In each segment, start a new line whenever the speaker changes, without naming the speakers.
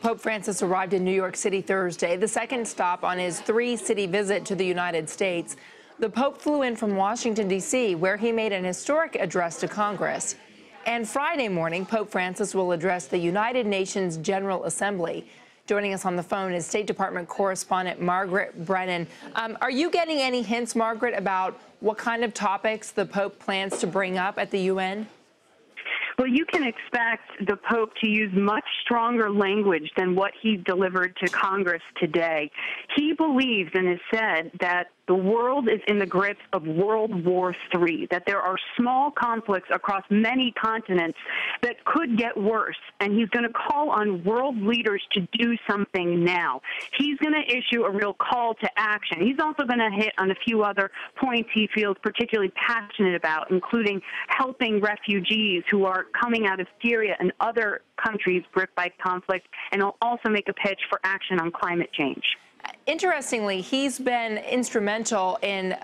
Pope Francis arrived in New York City Thursday, the second stop on his three-city visit to the United States. The Pope flew in from Washington, D.C., where he made an historic address to Congress. And Friday morning, Pope Francis will address the United Nations General Assembly. Joining us on the phone is State Department Correspondent Margaret Brennan. Are you getting any hints, Margaret, about what kind of topics the Pope plans to bring up at the UN?
Well, you can expect the Pope to use much stronger language than what he delivered to Congress today. He believes and has said that the world is in the grips of World War III, that there are small conflicts across many continents that could get worse, and he's going to call on world leaders to do something now. He's going to issue a real call to action. He's also going to hit on a few other points he feels particularly passionate about, including helping refugees who are coming out of Syria and other countries gripped by conflict, and he'll also make a pitch for action on climate change.
Interestingly, he's been instrumental in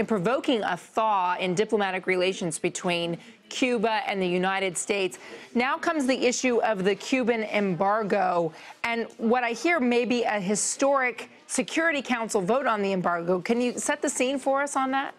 provoking a thaw in diplomatic relations between Cuba and the United States. Now comes the issue of the Cuban embargo, and what I hear may be a historic Security Council vote on the embargo. Can you set the scene for us on that?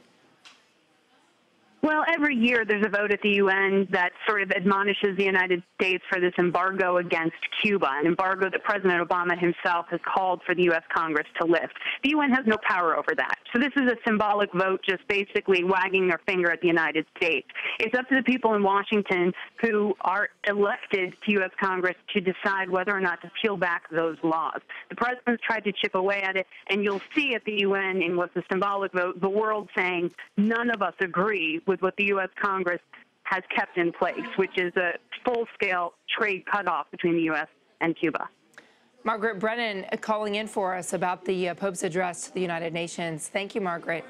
Well, every year there's a vote at the UN that sort of admonishes the United States for this embargo against Cuba, an embargo that President Obama himself has called for the U.S. Congress to lift. The UN has no power over that. So this is a symbolic vote, just basically wagging their finger at the United States. It's up to the people in Washington who are elected to U.S. Congress to decide whether or not to peel back those laws. The president's tried to chip away at it, and you'll see at the UN in what's a symbolic vote, the world saying none of us agree with what the U.S. Congress has kept in place, which is a full-scale trade cutoff between the U.S. and Cuba.
Margaret Brennan calling in for us about the Pope's address to the United Nations. Thank you, Margaret.